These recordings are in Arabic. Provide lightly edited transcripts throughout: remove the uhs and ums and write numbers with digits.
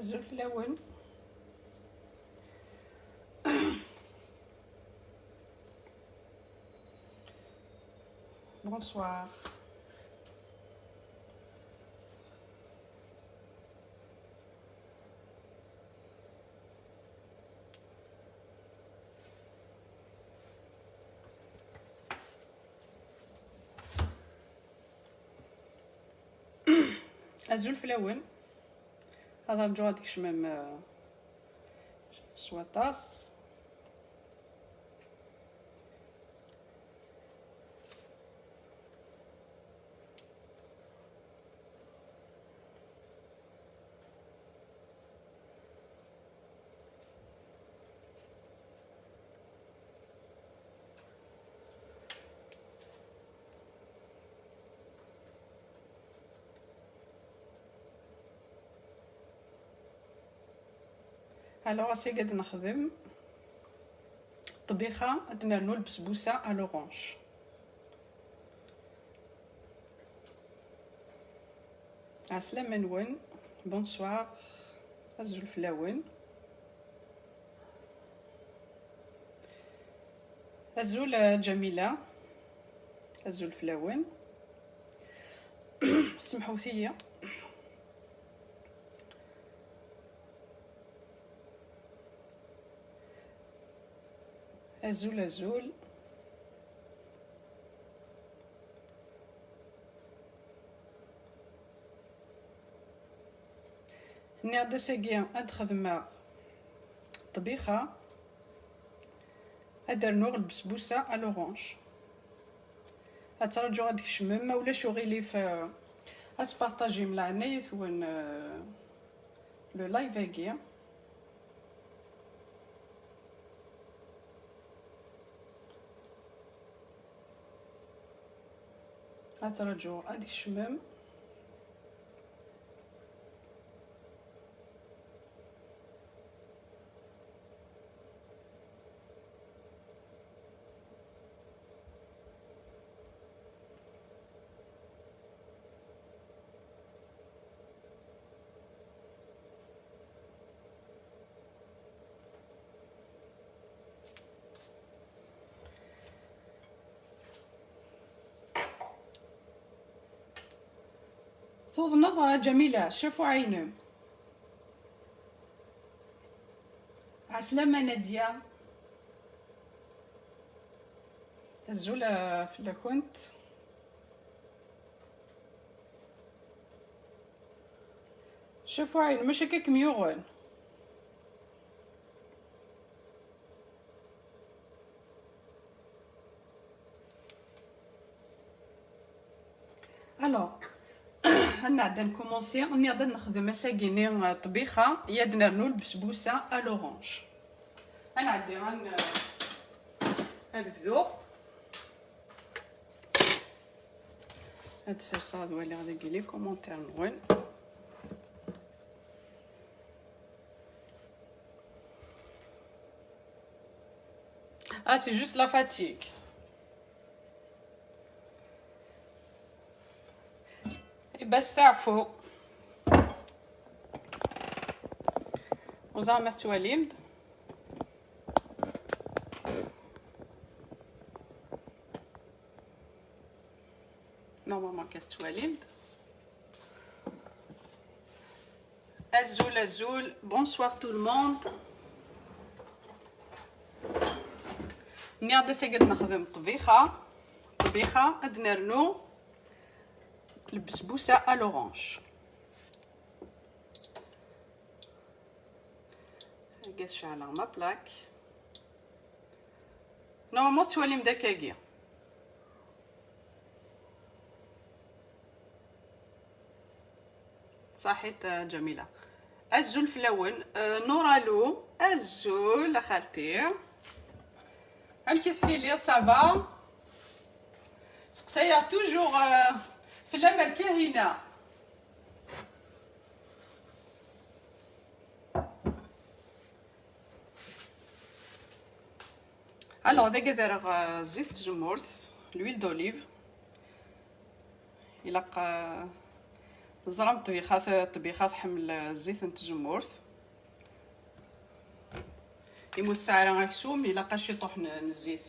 الزلفلاون. بونسوار. الزلفلاون هذا رجوع هذيك شمام سواطاس. الوغ اسي قاعد نخدم طبيخه درنا البسبوسه الورانج. عسلامة نون. بونسوار. الزلفلاون. الزول جميله. الزلفلاون. سمحوا فيا. الزول نعد ساقيا اد خدمة طبيخة ادر نوغ البسبوسة الورانج. اترجو غاديك الشمام ما ولاش غيلي في اسبارطاجي من العناية وين لو لايف هاكيا. اترجو هاديك الشمام. صوت نظرة جميلة. شوفوا عينهم. عسلامة نادية. الزولة في الكونت. شوفوا عين ماشي كيك ميوغون. الو انا عاد نكومونسي اني غادا نخدم اساكيني طبيخه ياد نرنو البسبوسه الورانج. انا عندي نبدو هاد الصلصه اللي غادي نقول لي كومونتير نوين. سي جوست لا فاتيك. بس تعرفوا وزعما تواليمد نورمالمون كاس تواليمد. الزول بونسوار تو الموند. ني غادا ساقد نخدم طبيخه اد نرنو البسبوسه الورانج. قاس شعله ما بلاك نورمالمون توالي مداكاكيا. صحيت جميله. الزول فلون نورالو. الزول خالتي امتي تسيلي صافا سقسايا توجور في الامريكا هنا. الوغ هذا كدار زيت التجمورت لويل دوليف. الا زرام طبيخات حمل الزيت نتزمورث يموت ساعه غاكسوم الا قاش يطوح الزيت.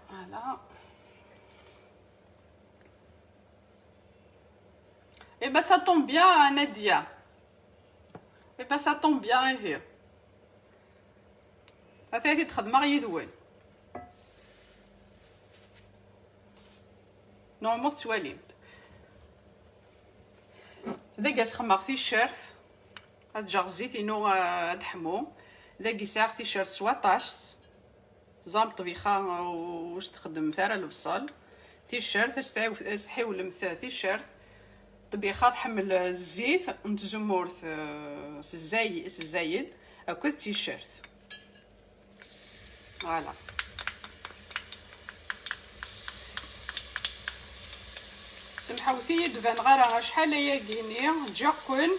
فوالا. Et ben ça tombe bien Nadia. Et ben ça tombe bien هي. هاتي تخدم غير يدوي. نورمال تواليم. ذاك سخمر تيشيرت هاد جارزيت انو هاد حمو ذاك يساع تيشيرت 17 زام طبيخه واش تخدم ثاره البصل تيشيرت تحيول مثال تيشيرت طبيخه تحمل الزيت نتزمورث الزايد اكو تيشيرت. فوالا. سمحوثي دبان غير شحال هي كيني جاكون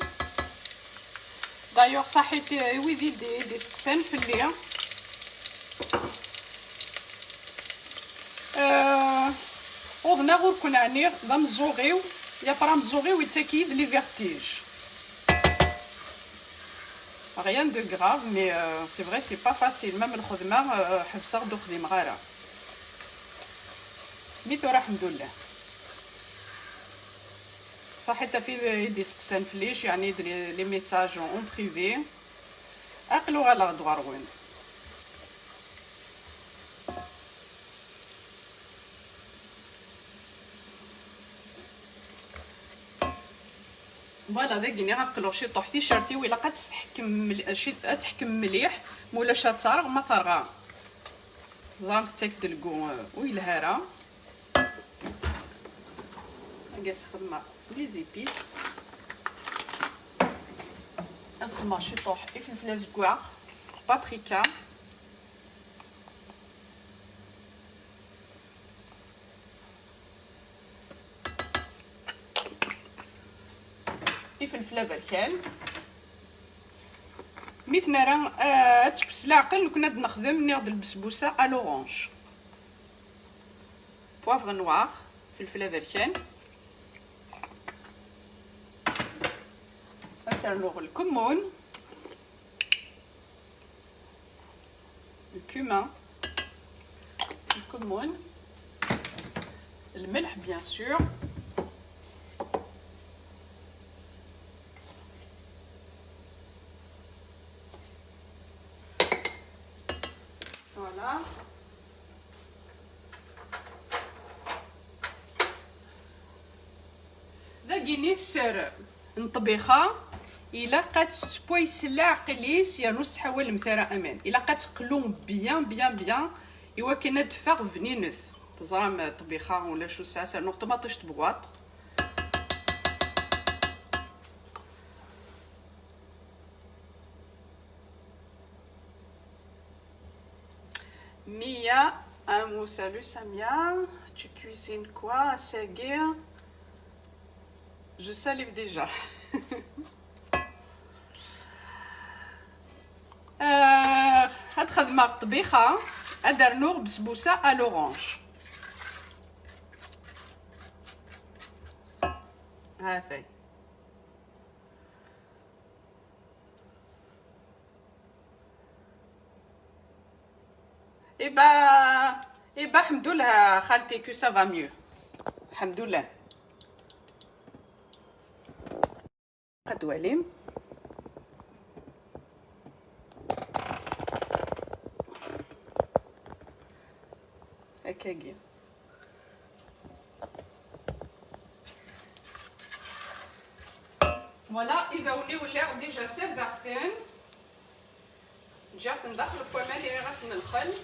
دايوغ صحيت ويدي دي سقسان في الليل وضنا غور كون عني ضم الزوغيو يا فرام الزوغيو يتاكيد لي فيرتيج rien de grave mais c'est vrai c'est pas facile même الخدمه حبسه دو خديم غيره ميتو راه الحمد لله صح حتى في يدي سقسان فليش يعني لي ميساج اون بريفي اقلو على غدوار وين. فوالا ذاكيني غنقلو شي طوح تيشيرتي ولا قد تحكم مليح مولاش تارغ ما ثرغا زرام تاكد الكو ويلهارا كاس خدمه لي زيبيس اسخدم شي طوح فلفله زكواع بابريكا فلفله بركان مثلا راه تكبس العقل كنا نخدم ناخذ البسبوسه الورانج بوافغ نوار فلفله بركان نسرنوغ الكمون الكومان الكمون الملح بيان سور فوالا ذاكيني السر نطبيخها الا قد تبويسلا عقليس يا نص حوال مثلا امان الا قد تقلوم بيان ايوا كاين دفاغ فنينث تزرام طبيخه ولا شو ساسا نو طماطيش تبواط Mia, un mot salut Samia, tu cuisines quoi à Seguir? Je salive déjà. هاد خدمة الطبيخة أدرنوغ بسبوسة à l'orange. هاثي إبا الحمد لله خالتي كو سافا ميو الحمد لله قد وليم هكاكي فوالا يباوني ولاو ديجا سيرفارثين جات ندخل الكومان اللي غاس الخل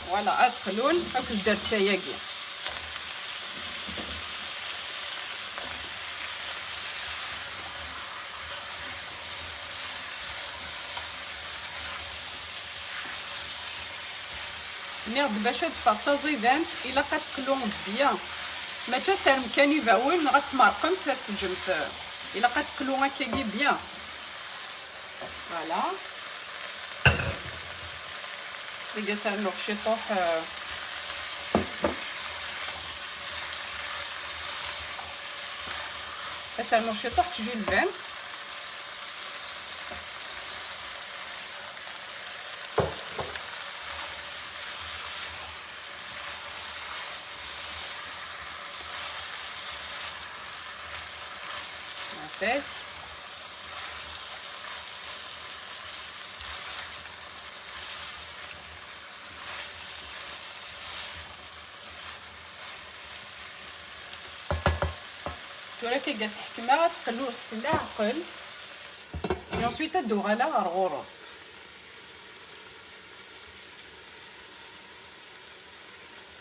فوالا ادخلون هاك درت سياقي ناخد باش تفرطا زيدان الا كتقلوهم بيان ما تسال مكان يباون غتمرقم تتجمت الا كتقلو هكاكي بيان فوالا يقصر نوخ شطوح يقصر نوخ شطوح تجي البنت عرفت تورا كي قاس حكمه تقلو السلا عقل ensuite تدوغ على الغروس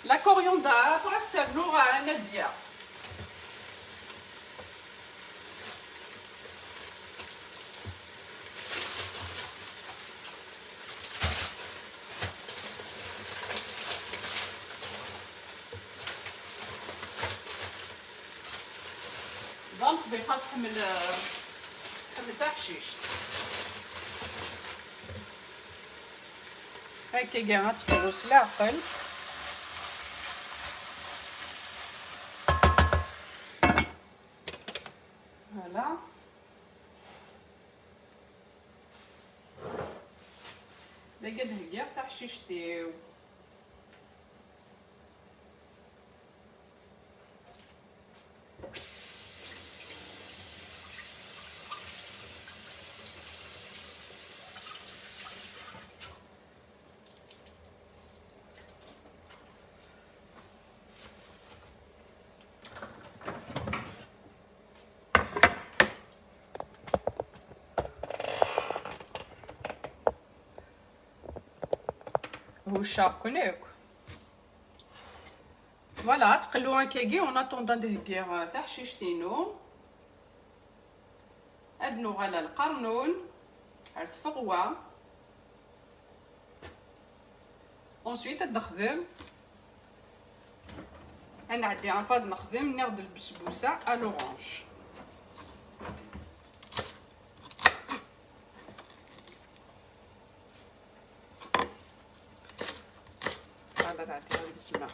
لا كوريوندر استعملو ناديه ظل طبيخه تحمل تاع حشيش هاكا كاع تقلو سلا عقل فوالا داك هكا تاع حشيشتيو هو شاكونيك فوالا تقلو هكاكي اون اتوندون دهكي تاع حشيشتينو ادنو على القرنون على الفغوه اونسويت نخدم انا عندي ان باد نخدم ناخذ البسبوسه الورانج هذا تعطيها السماء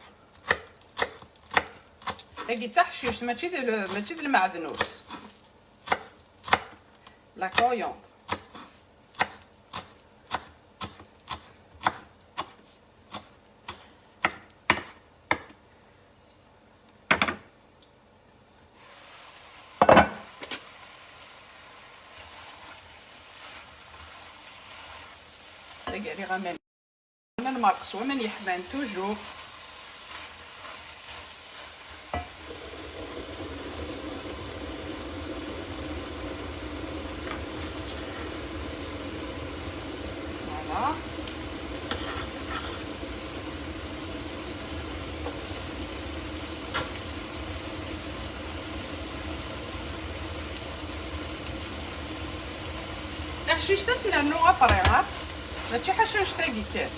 هاكي تاع حشيش ماشي د المعدنوس لا كوريوندر كاع لي غامل انا المرقص ومن يحبان توجور فوالا الحشيش تسنانو ابريغا ماشي حشيش تاكي كان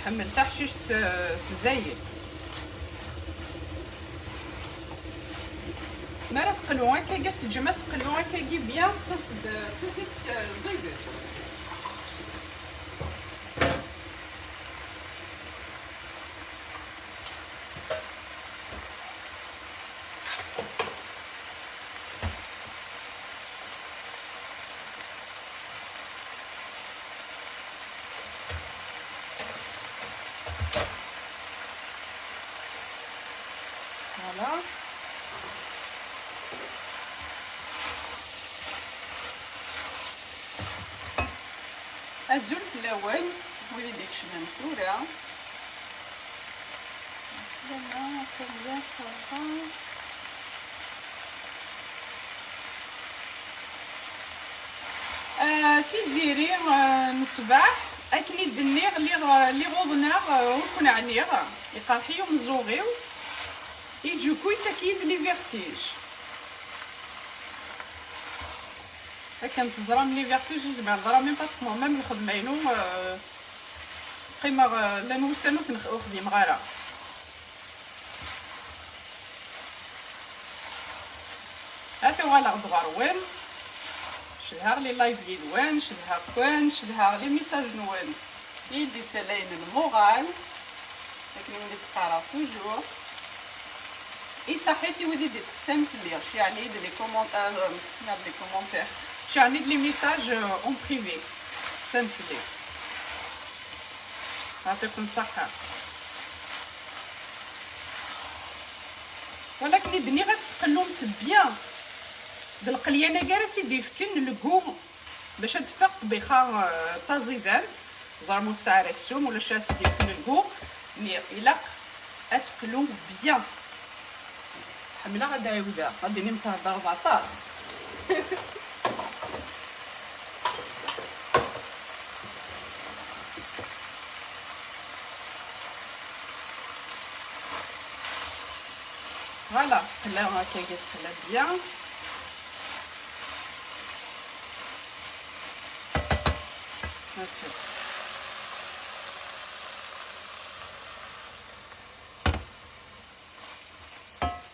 حمل تاع حشيش زايد مرة تقلو هكا قاس الجمع تقلو هكا بيان تصيد زيدت فوالا الزول في الاول ولي ديك شمنتورة سلامة سلامة صافا تيزيري نصباح اكني دنيغ لي غوضناغ وكون عنيغ يقرحيو مزوغيو يجو كوي تاكيد لي فيرتيج هكا نتزرام لي فيرتيج زعما ضرا ميم باتيكمون ميم الخدمينو قيمه لا نوسانو تنخدم غالا فوالا ضغروين شدها لي لايف زوين، شدها كون شدها لي ميساج نوال يدي سلاين الموغال لكن ملي تقرا توجور اي صحيتي ودي دي سكسان في الليل يعني دي لي كومونتير لي كومونتير يعني لي ميساج اون بريفي سكسان في الليل. يعطيكم الصحة. ولكن الدنيا غتستقلو بيان د القليانه كاع سيدي يفكن الكوم باش تفق بخا تازيدانت زرمو الساعه سوم ولا شا سيدي يفكن الكوم مي الا اتقلو بيان حمله غادا عاوده غادي نمتهضر 14 فوالا خلاو هكا كتخلى بيان. هاتي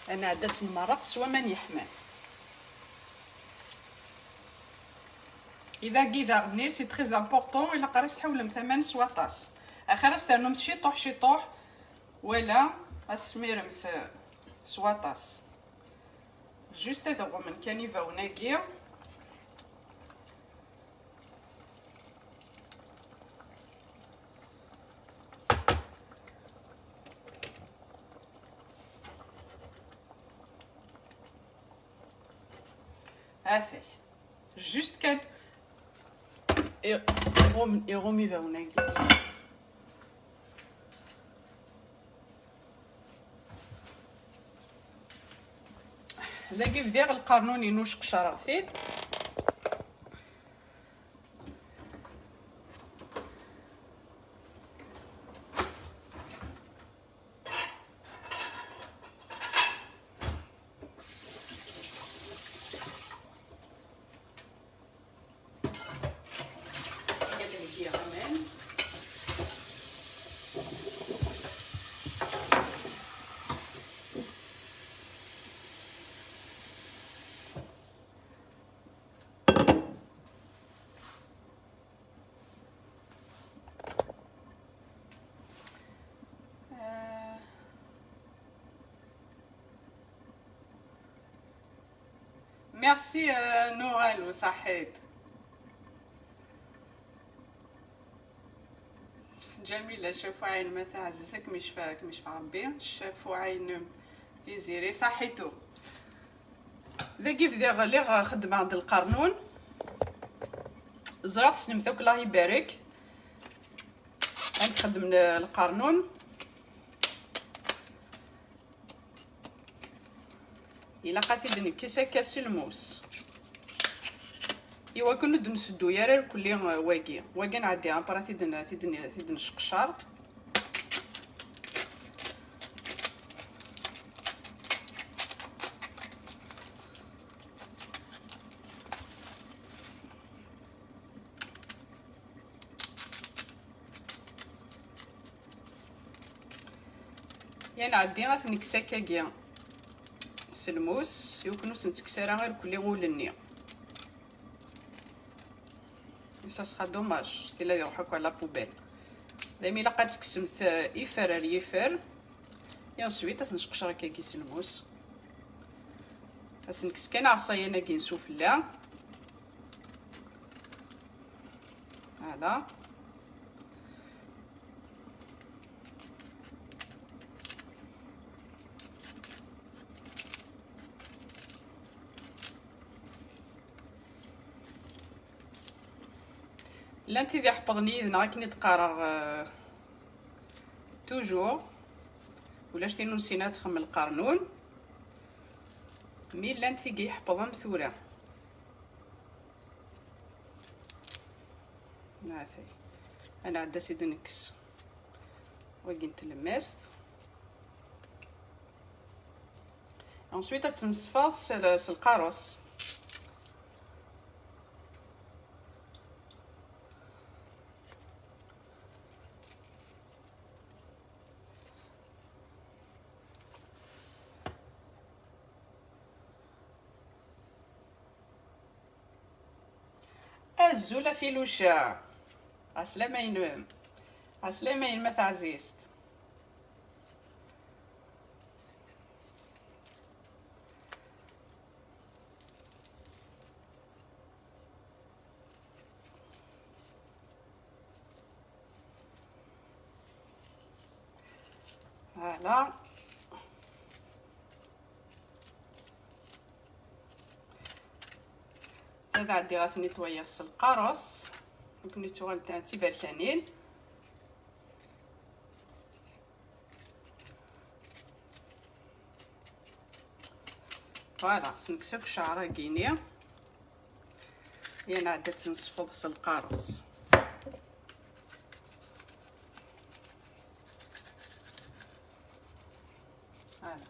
انا عدات المرق سوا ماني حمام. اذا كيفاغني سي تري امبورطون الا قراص تحول ثمن سوا طاس اخر استنم شي طوح ولا اسمير مث سوا طاس جوست هذا هو من كان يفاوناكي هاثي جوست كان يغومي فاوناكي ذاكي بديغ القرنوني نوش قشره ثيت ميرسي نورال وصحيت جميلة. شافوا عين ما تعززك مش فاك مش ربي شافوا عين تيزيري صحيتو ذا كيف ذا غلي خدمة عند القرنون زرات سنمثوك الله يبارك غنخدم القرنون الا قاتي نكيسا كاس الموس ايوا كنا نسدو يا كل واقي نعدي ابرا تيدن نشقشر يعني عدي غتنكسا كاكيا سلموس يمكن نتكسرها غير كل غولني سا سخا دوماج تيلا يروحوا على بوبيل دايما الا قد تكسمت يفر يفر يا سويت تنشقشر كاكي سلموس اسنكس كان عصايه انا كي نسوفلا هذا لانتي ذي حفظني اذا كني تقرا توجور ولا شتي نسينا تخم القرنون مي لانتي كي يحفظهم ثورة نعثي انا عدا سيدي نكس وكي نتلمست انسويت تنصفاض القاروس زولا فيلوشا عسلامين عسلامين ما تعزيزت. فوالا هذا عندي غنيطويا غسل القارص وكنيتو غنتي بركانين. فوالا سنكسوك شعره كينيا انا عاد تنصفو غسل القارص. فوالا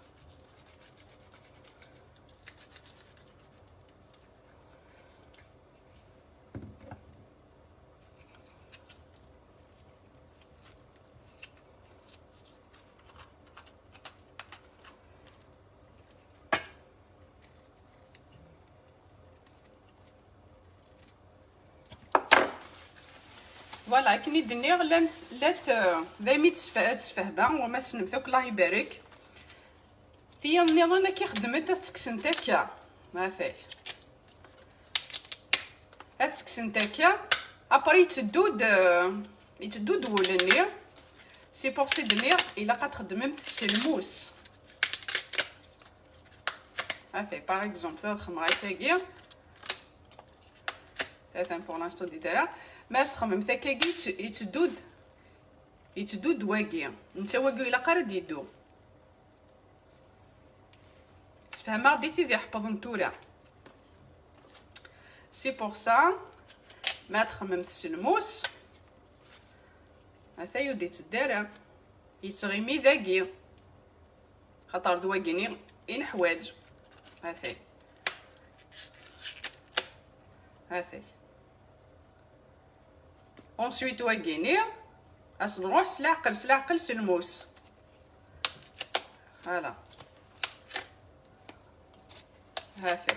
فوالا كني دنيغ لات دايما تسفهبا وما تسنمتك الله يبارك. ثيا النظام كي خدمت تكسنت هكا ما فاك تكسنت هكا ابري يتدود ولني سي بور سي دنيغ الا قد خدمت السلموس هاثي باغ اكزومبل هاد الخمره تاكي ثلاثة بور لانستو ديتها ما تخمم ثكاكي يتدود واكي نتا واكي الا قارد يدو تفهمها ديتي ذي حفظ نتورا سي بور سا ما تخمم السلموس هاثا يودي تدارا يتغيمي ذاكي خاطر دواكيني ان حواج هاثي اونسويت واكيني اش نروح سلاعقل سلموس. فوالا هاثي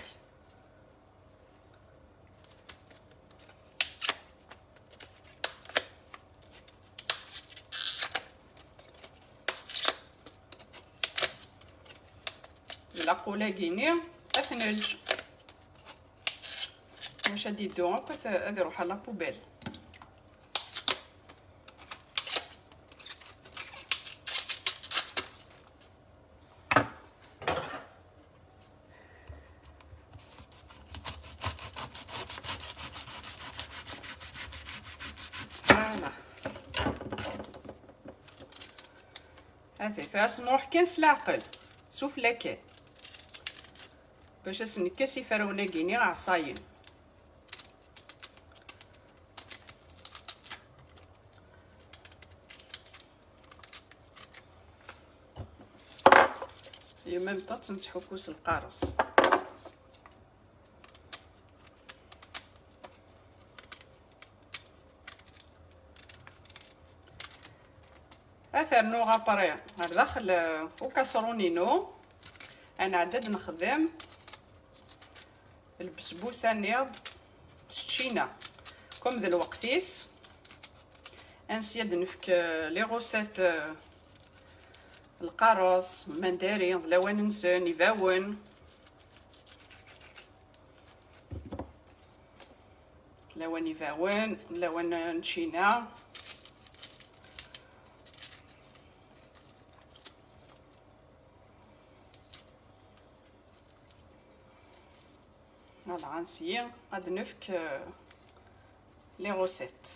العقوله كيني اثنج واش غادي يدو هكا غادي يروح على بوبيل. فوالا هاثي ثاس نروح كان سلاعقل سوف لكان باش اسنكس يفرونا كيني عصاين. ميم طون تنتحو كوس القارص اثر نو غابري هاد داخل وكاسرونينو انا عدد نخدم البسبوسه نيض الشينا كوم ذا الوقتيس انسياد نفك لي غوسيت القارص مندارين ضلوان نسن يفاون لوان يفاون لوان نشينا فوالا غنسيي غاد نفك لي غوسيت.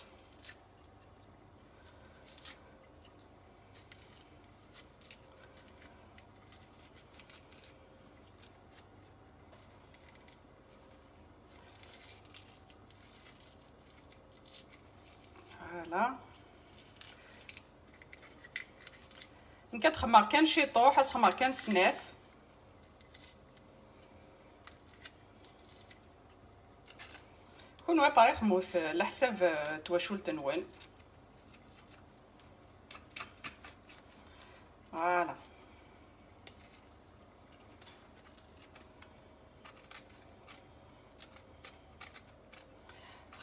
فوالا إن كتخمر كان شيطوح تخمر كان سناث كون واباري خموث على حساب تواشول تنوان. فوالا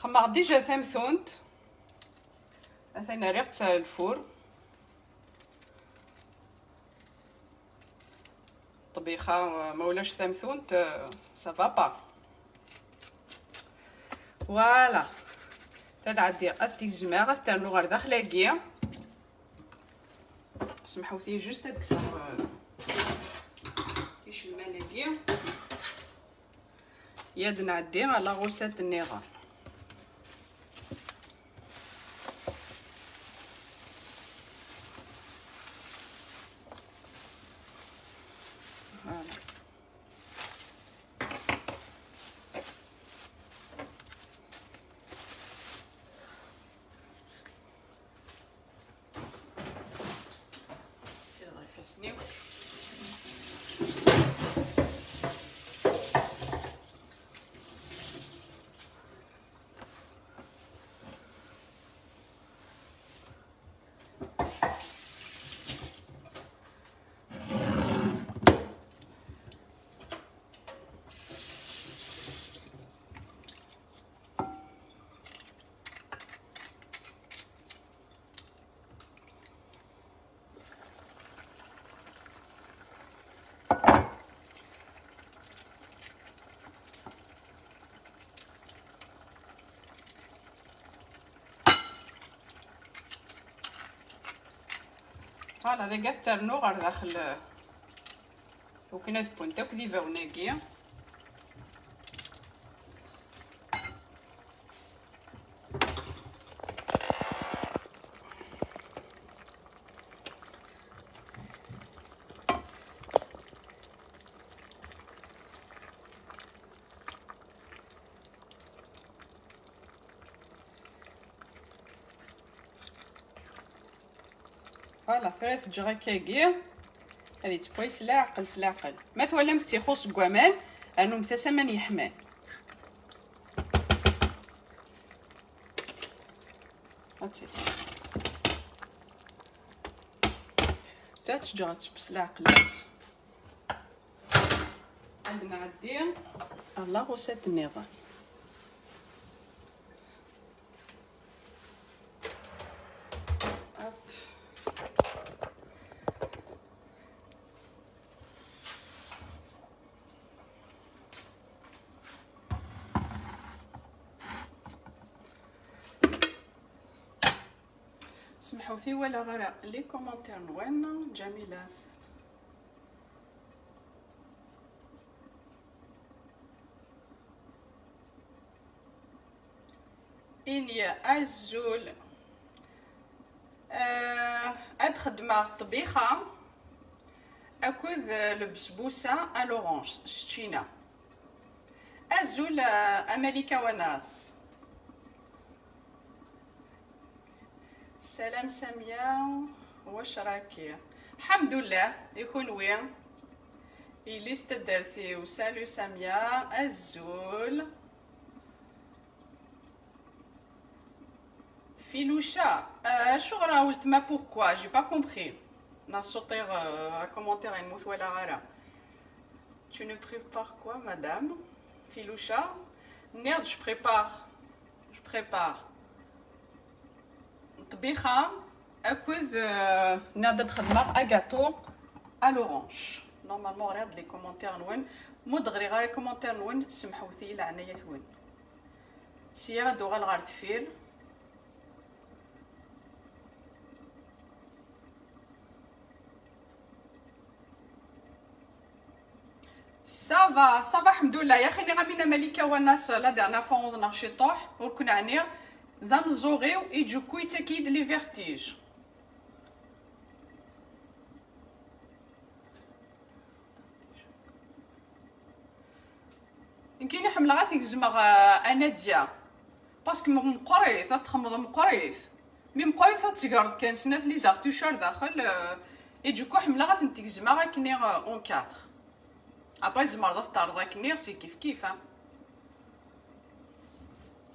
خمر ديجا ثمثونت اثنا ريقت الفور طبيخه مولاش ثمثونت سافا با. فوالا تتعدي اثتي الزماغ ترنو غير داخلاكي. سمحوا لي جوست تكسر كيش المناكي يد نعدي على غوسة النيران. سنيو فوالا هذا كاع ترنو غير داخل وكنا ثبونتا كديفا وناكي. فوالا ثلاث جغاكاكي هذه تبوي سلاعقل سلاعقل مثلا متي خوص كوامان انو متسمن يحمان. هاتي ثلاث جغات بسلاعقل بس عندنا عدي الله غوسة النظام. سمحوا لي ولا غير لي كومونتير نوين جميلة. إني أزول أدخدمة طبيخة أكوذ البسبوسة ألورانج شتينا أزول أماليكا وناس. سلام سامية واش راكي؟ الحمد لله يكون وين إلي استدرتي وسالو سامية الزول فيلوشا شغرا ولت ما بوركوا جي با كومبري ناسوطيغ كومونتير يموت ولا غيره. Tu ne prépares quoi madame Filoucha? Merde, je prépare طبيخة أكوز نادت خدمة أجاتو ألورانج. نورمالمون غير هاد لي كومونتير نوين مود غير غير كومونتير نوين سمحوا لي العناية ثوين سيا غادو غير غير ثفير. صافا الحمد لله يا خيني غامينا ملكة والناس لا ديرنا فون نغشي طوح وركن عني ذا مزوغيو يجو كوي تاكيد لي فيرتيج. كاين حمله غاتيك زعما اناديا باسكو مقريث تخمض مقريث مي مقريث تقرض كان سنات لي زارتوشار داخل يجو كو حمله غاتنتيك زعما غاكني اون 4 ابري زعما تطرد غاكني سي كيف كيف.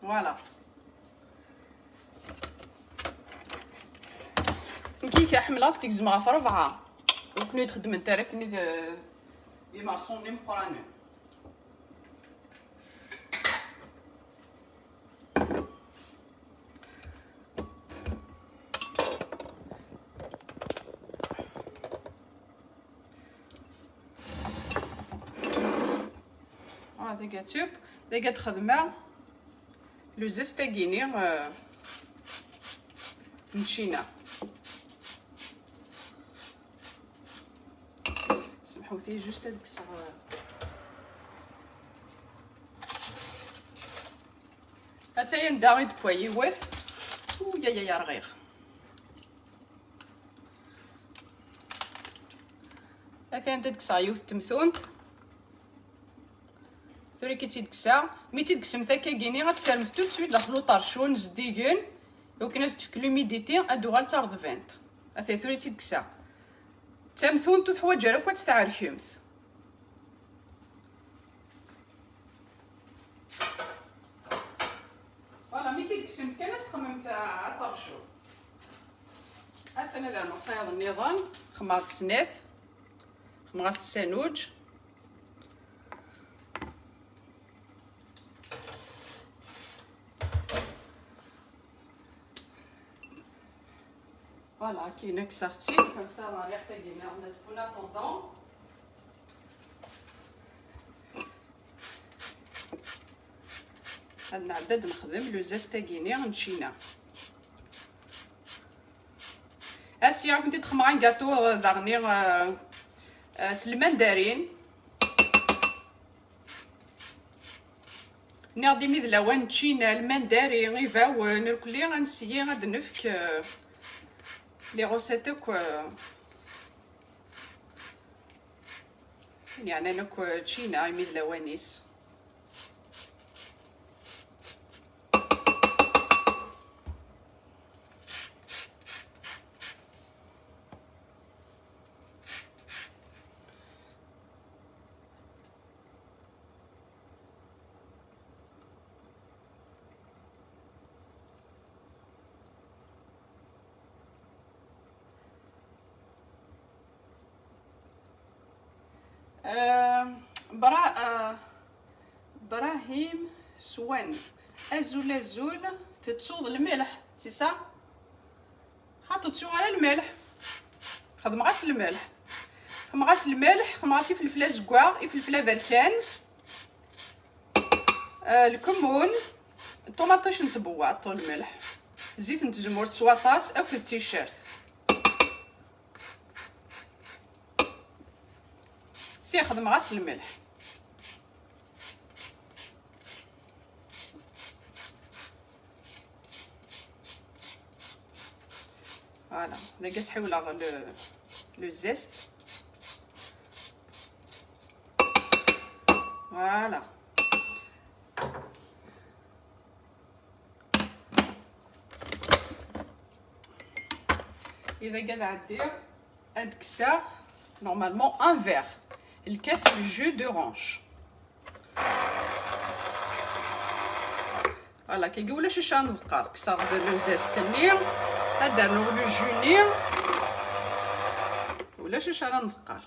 فوالا كي حمله تيك زعما في 4 وكني تخدم انت راكني يمارسوني مقراني. ديك توب ديك تخدمه لو زيستاكيني مشينا. سمحوا لي جوست هذيك الصغار هاتايا نداغي دبويي ويث يا رغيغ. هاتايا انت دكسا يوث تمثونت ثوري كي تيدكسا مي تيدكسم ثاكا كيني غتسرمت تو سويت داخلو طرشون زديكن يمكن تفك لوميديتي ادو غالتارد فينت. هاتايا ثوري تيدكسا تمثونت تحواج راه كوا تستعركمت. فوالا مي تيدكسم كان تخمم تاع طرشون. هات انا دار نقطه النظام خماط سناث خماط السانوج. فوالا كاينه كسرتي كمسا راه يحتاجينا ندفون اطوندون. هاد نعدد نخدم لو زيستاكيني نشينا. اسيا كنت تخمعين كاطو دارني سلمندارين ناضي ميذلاوان تشينا المنداري غيفاو نركلي غنسيي غاد نفك لي غوسيتك يعني انا تشينا ميذلاوانيس. براهيم سوان ازول تتصوض الملح سي صا خاطو تسو على الملح خدم غاس الملح خمغاس الملح خمغاسي فلفله زكواغ فلفله بركان الكمون الطوماطيش نتبوع طول الملح زيت نتزمور سواطاس او تيشيرت سي خدم غاس الملح. فوالا داك سحوله لو زيست. فوالا اذا قاعد عدير هاد كسا نورمالمون ان فيغ الكاس جو دورانج. فوالا كي قولش اش نذكر كسا لو زيست ني هذا نو لو جوني ولا اش راه نذكر.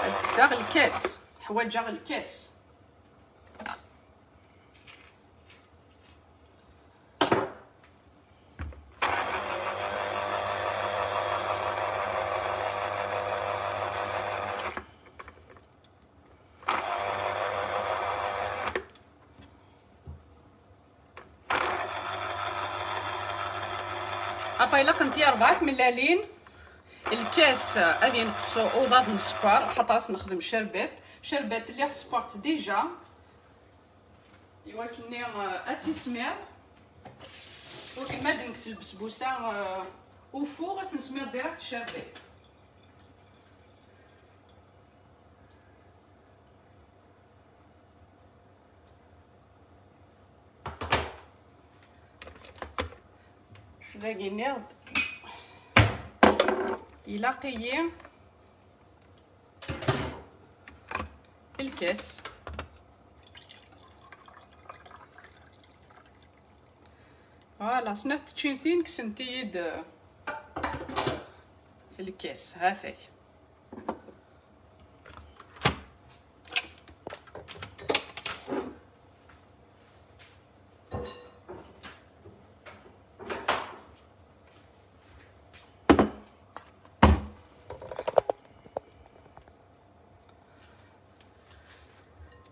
هاد كسا الكاس حوايجها الكاس. ابايلا كنتي 4 ملالين الكاس غادي نقصو اوضاف من السكر خاطر راس نخدم شربات اللي سكرت ديجا ايوا كني اتسمير ولكن ما نكسل البسبوسه وفوق راس نسمير ديريكت الشربات. باقي نيض يلاقي الكاس. فوالا سنات تشينثين كسنتيد الكاس هاثاي.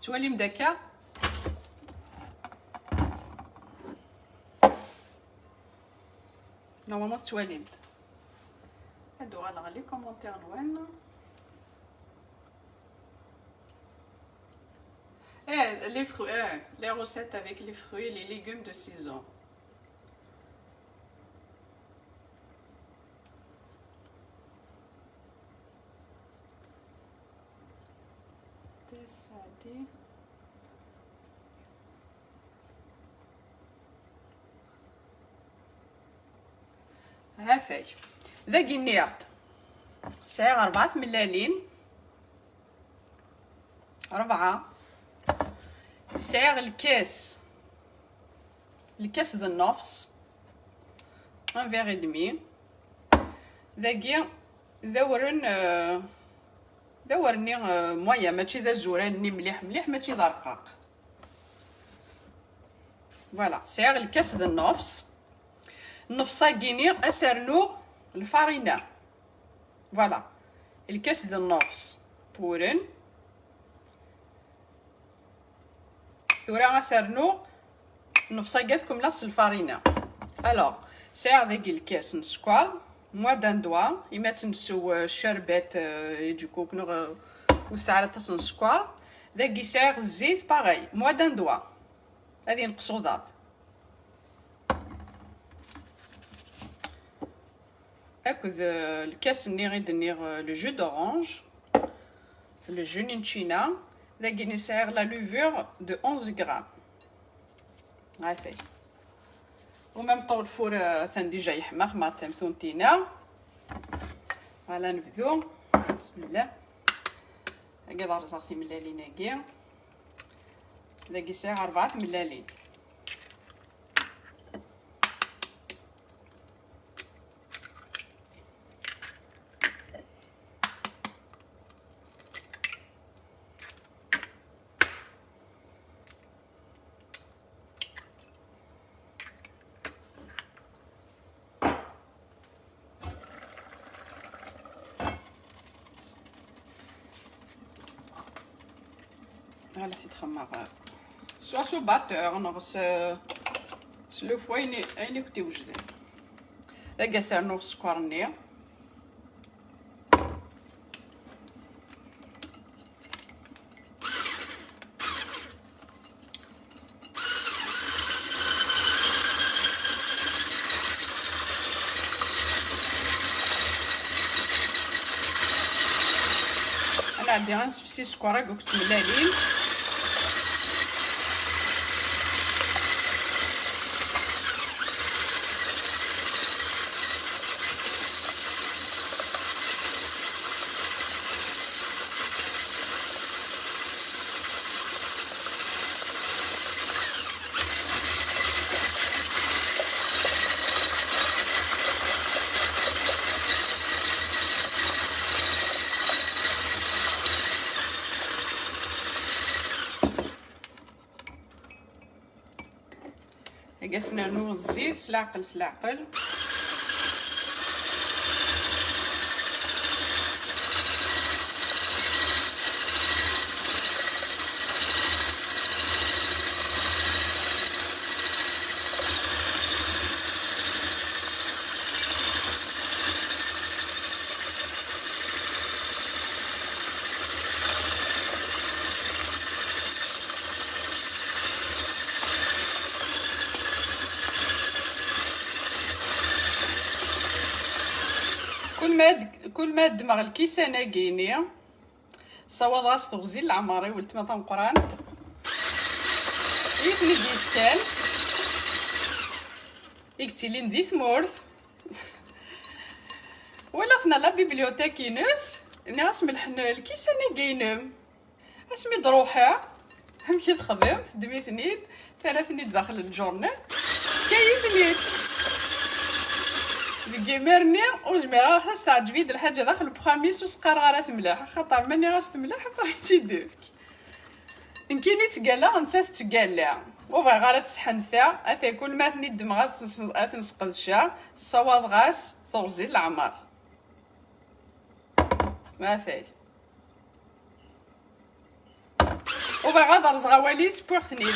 توالي مداكا نورمالمون تواليمت. هادو غالغ لي كومونتير نوان. Les fruits, les recettes avec les fruits et les légumes de saison. هاثاي ذاكي النياط سايغ 4 ملالين 4 سايغ الكاس ذا النص 1 فيغ دمي ذاكي دورني مويا ماشي ذا زوراني مليح مليح ماشي ذا رقاق. فوالا سايغ الكاس ذا النفصا كيني اسرنو الفارينة. فوالا الكاس ذا النص بورن ثورا اسرنو نفصا كاتكم لاص الفارينة. الوغ سايغ ذاكي الكاس نسكر موا دان دوا إما تنسو الشربات يجيكو كنو وساعة تصن سكر. ذاكي سايغ الزيت باغي موا دان دوا هادي نقصو ضاد. أكد الكاس ني غيد نيغ لو جو دورانج لو جو نينشينا ذاكي نسايغ لا لوفور دو 11 غرام هاثاي. ومام طول الفور ثان ديجا يحماخ مع ثونتينا. فوالا نبدو بسم الله. هاكي رزاغتي ملالين هاكي ذاكي سايغ 4 ملالين. هلا سي تخمر سوا سو باتور نغس سلو فوا ايني كنتي وجدين. ذاكا سارنو السكر ني انا عندي غنسفسي سكر هكا كنت ملالين. قسنا نور الزيت سلاعقل سلاعقل. كل ما دمغ الكيسانه كيني صواد غاس تغزي العماري ولت ما تنقرانت يثني ديتان يكتيلين دي ثمورث ولا ثنا لا بيبليوتيكينس اني غاس ملحن الكيسانه كينم اسمي دروحه مشي تخدم دميتني ثلاثني داخل الجورنال كيفني الجيميرني وجميرة خاص تعجبي د الحاجه داخل البخاميس وسقار غارات ملاح خاطر ماني غاس تملاح فريتي ديفك نكيني تقالا غنسات تقالا وفا غارة تسحنثا اثي كل ما ثني الدمغات تنسقدشا الصواد غاس تغزي العمر ما ثاي وبغادر زغواليس بوغ ثنين.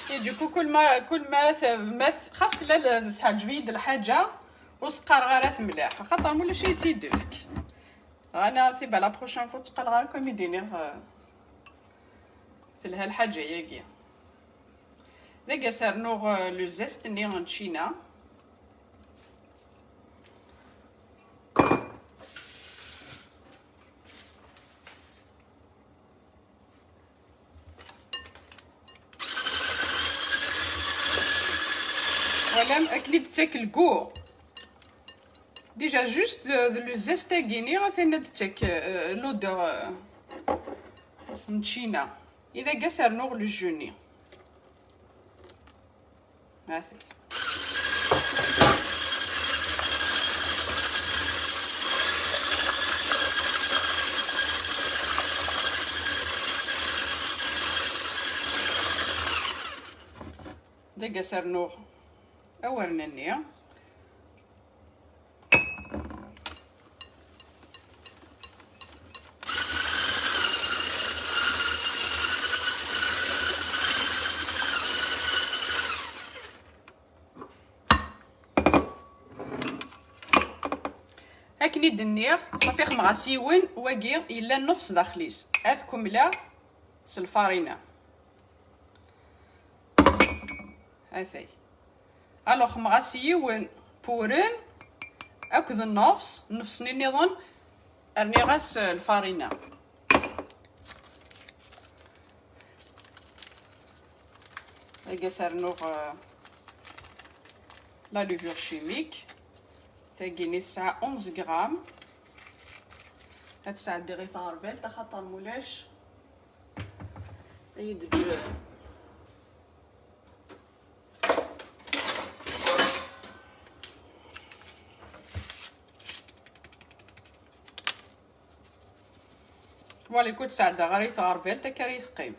يجيكو كل ما خاص لا تعجبيد الحاجه وسقر غارات مليح خاطر مولا شي تيدفك. انا سي با لا بروشين فوا تقال غاركم يديني تلها الحاجه ياكي داك سرنوغ لو زيست ني غنشينا. ولا اكلي تاكل كو ديجا جوست لو زيست كيني غاثنا تاك لودور نشينا اذا قاسر نوغ لو جوني هاثي دا قاسر نوغ اورناني هاكني دنيغ صافي خمغاسيون واقي الا نفس داخليس اذكم لا سلفارينا هاثي الو خمغاسيون بورن اكد نفس نظن ارني غاس الفارينه هاكا سرنوغ لا لوفور شيميك تاقيني الساعة 11 غرام. هاد الساعة ديري ثاربال تخاطر مولاش يدج والي كنت ساعة غاري ثاربال تكاري ثقيم.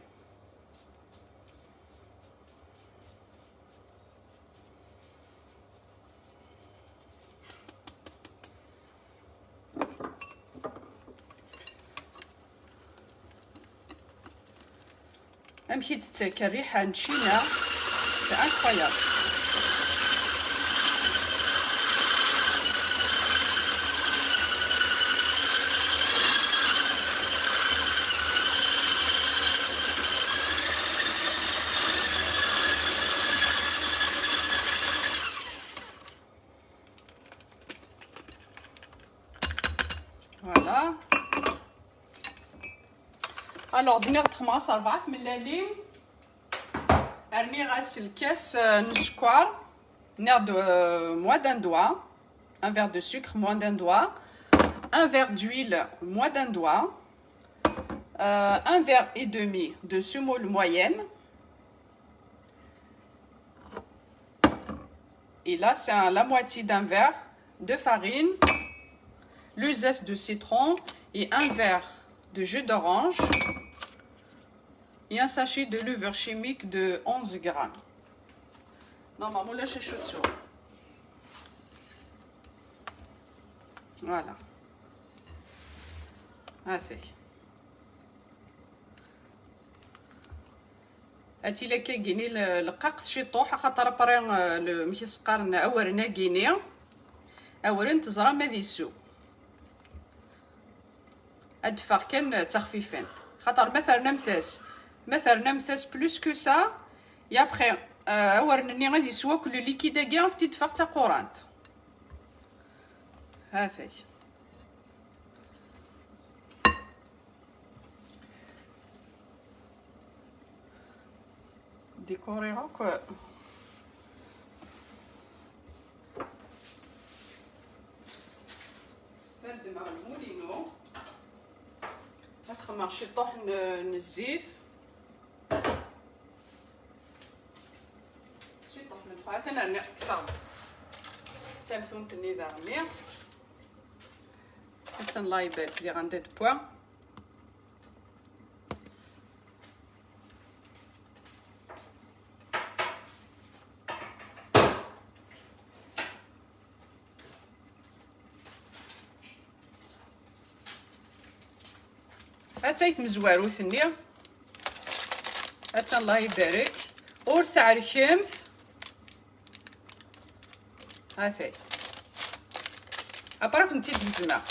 امشي تتاكل الريحه نشينا سي انكرويابل. فوالا الوغ دنيا تخماص 4 ملاليم ارني غاسل الكاس نسكر ناخد moins d'un doigt, un verre de sucre moins d'un doigt, un verre d'huile moins d'un doigt, un verre et demi de semoule moyenne. Et là c'est la moitié d'un verre de farine, le zeste de citron et un verre de jus d'orange et un sachet de levure chimique de 11 grammes. Normalement là je chute sur. Voilà. هاثي هاتي لك كيني لقاقت شي طوح خاطر بري ماشي سقارنا اورنا كيني اورن تزرا ما ديسو ادفع كان تخفيفين خاطر مثلا مثاس بلوس كو سا يا بخي اورنني غادي يسوا كل ليكيدا كاع تدفع تا قرانت هاثي ديكوري هاك فرد مع المولينو نسخن شي طوح الزيت شي طوح من الفايث انا نكسر سامثون تني دارمي حتى لايبال دي غندير بوا هاتايت مزواروثني، هاتا الله يبارك. ور تعركمت هاتاي ابراك نتي تجزمه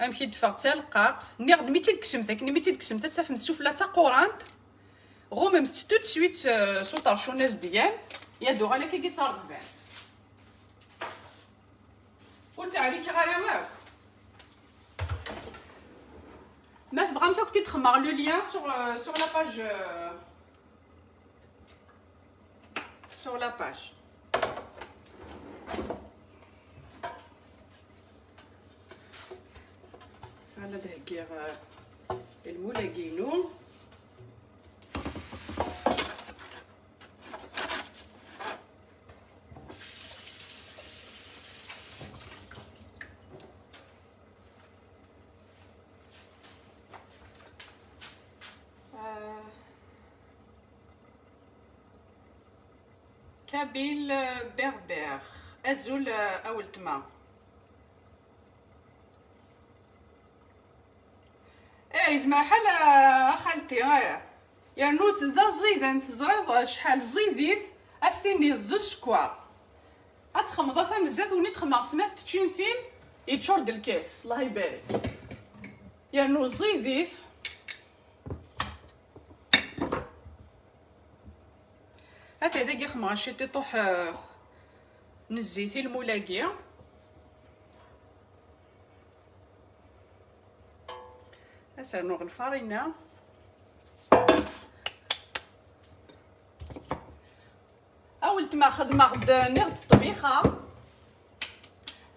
امشي دفع حتى القاق نيغد ميتي تكسمت كني ميتي تكسمت تافهم السفله تا قورانت غو ميم تو دو سويت سوطر شوناز ديال يا دو غالي كي تربان وتعريك غير ماك ما تبغى نفوق تخمر لو ليان sur la page sur la page. هذا دهكير المولاقينو كابيل بربر أزول أول تما يزمر حال خالتي يا نوت ذا زيد انت زريض شحال زيديت استيني ذا سكوار اتخمض ثاني الزيت وني تخمر سنات تشين ثين يتشرد الكاس الله يبارك يا نو زيديت هاتي داكي خمر شتي طوح نزيتي المولاقيه نوغ الفارينة أول تما خدمة غد نغد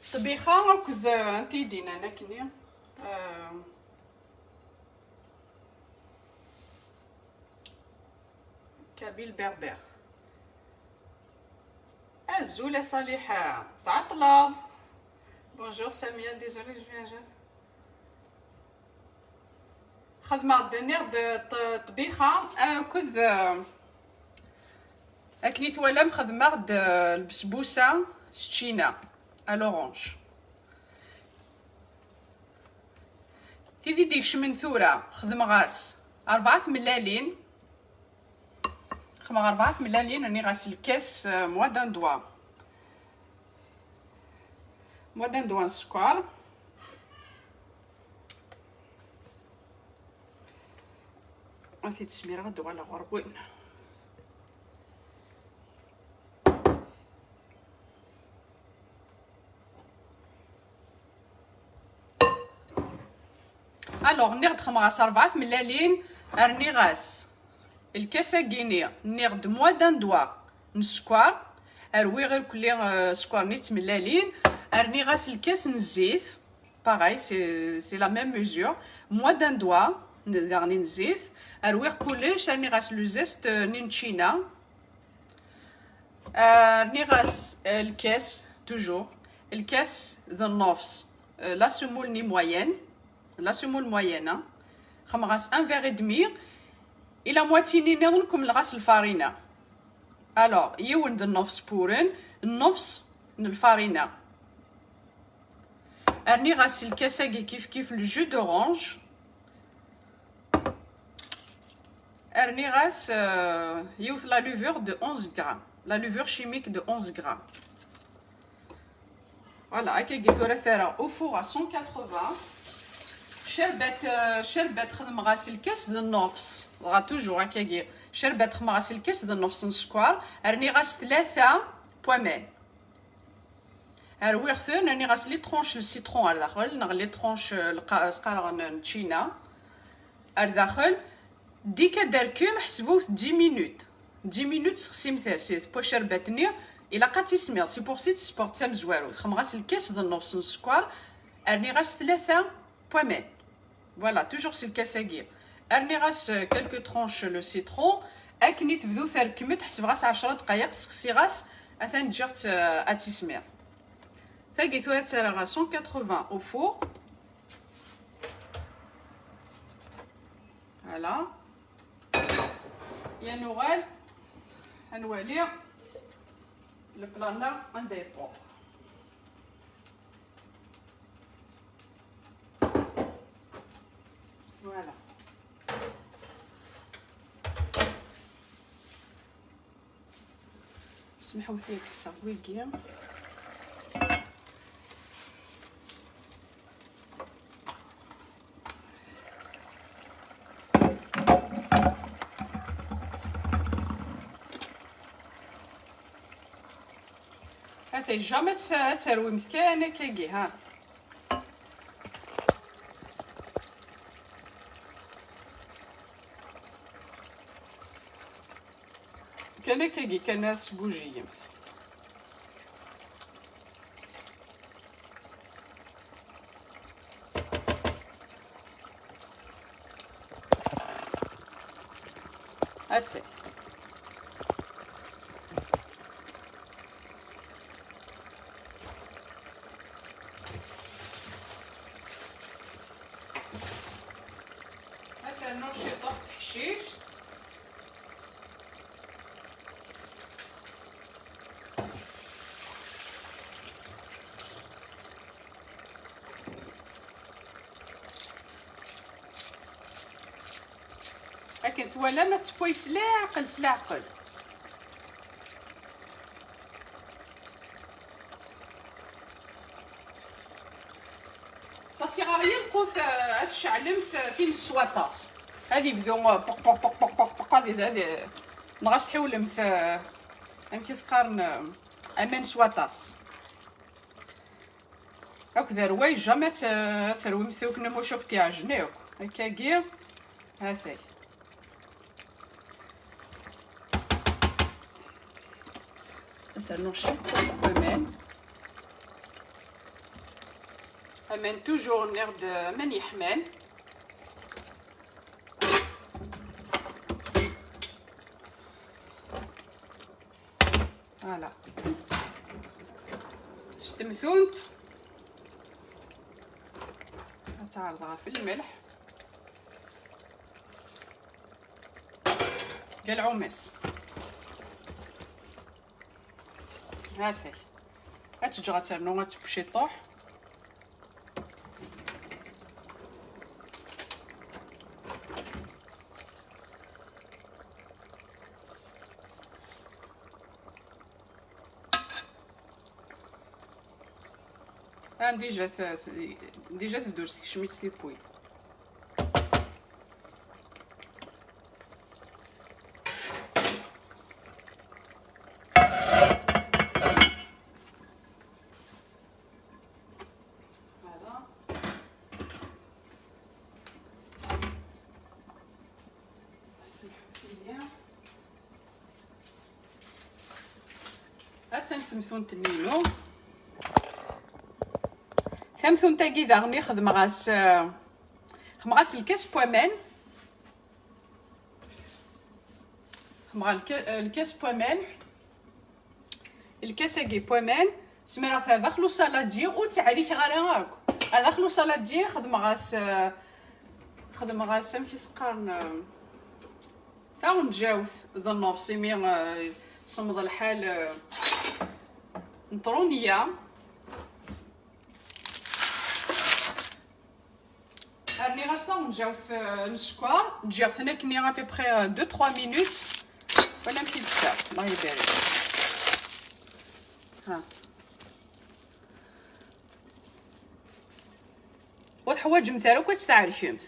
الطبيخة هاكذ انتي دينا انا كني كابيل بربر الزولة صالحة تعطلات بونجور سامية ديجولي جو فيان جات خدمة نغد طبيخة كذ اكني توالم خدمة غد البسبوسة ستشينا الورانج تيدي ديكش من ثورة خدمة غاس 4 ملالين خدمة 4 ملالين راني غاس الكاس موادن دوا السكر غادي تسمير غدو على غربوين الوغ نغد خمغاس 4 ملالين راني غاس الكاسه كيني نغد موادن دوا نسكر اروي غير كلي سكر نيت ملالين راني غاس الكاس نزيت باغاي سي لا ميم ميزور موادن دوا راني نزيت ارويغ كلش راني غاس لو زيست نينتشينا راني غاس الكاس توجور الكاس ذا النص لا سمول ني موين لا سمول موينه خم غاس ان فيغ دمي الى مواتي ني نظنكم الغاس الفارينه الوغ يون ذا النص بورن النص من الفارينه راني غاس الكاسه كيف لو جو دورانج راني غاس يوث لا لوفور دو 11 غرام لا لوفور شيميك دو 11 غرام فوالا هكا كي ثورة او فور 180 شربت خدم غاس الكاس د النص غا توجور هكا شربت خدم غاس الكاس د النص سكر راني غاس 3 بوامان ارويغ ثون راني غاس لي طرونش السيترون رداخل نغلي طرونش سقارغ تشينا رداخل ديكا داركم حسبوه 10 مينوت 10 مينوت سقسيمتها سيت بو شربتني الا قاتي سمير سي بور سيت سبورت تام زوارو خم غاس الكاس د النص السكر راني غاس 3 بوامان فوالا توجور سي الكاساكي راني غاس كالكو طرونش لو سيترون اكني تبدو تركمت حسب غاس 10 دقائق سقسي غاس اثان جات اتي سمير ثاقي ثلاثة غاس 180 او فور فوالا يا نوغال هنولي البلانر انديبون فوالا. سمحوا لي كسر ويكي. هاتي جامي ترويمت كان كيجي ها. كان كيجي كان سبوجي. هاتي هسه نرشي طوح تحشيش. لكن ثوالا ما تسويس لا عقل سلا عقل. صا سيغاريا نقوث الشعلمت في السواطاس هذه بدو بق بق بق بق بق بق هذه نغاس تحولمت امكي سقارن امان سواطاس هكذا رواي جامي تروي مثوك نموشوك تعجنيوك هكاكي هاثي. هسا نرشي امان توجور نغد من يحمان. فوالا استمثونت تعرضها في الملح قال عومس هاثي هتجغى ترنو غتبشي طوح. ديجا تدوز شميت تيبوي. تنفمثون تنينو ثمثون تاكي داغني خدمغاس الكاس بوامان. خدمغا الكاس بوامان الكاساكي بوامان سميرا ثار داخلو سالادي و تعريك غير هاكو داخلو سالادي خدمغاس امكي سقارن ثاو نتجاوز ظنوف سيمي صمد الحال نطرونيه راني غاسطا نجاوز السكر تجي ثناكني غا بيبخي 2 3 مينوت ولا نمشي بزاف الله يبارك. ها والحوايج مثالو كتستعرفيمت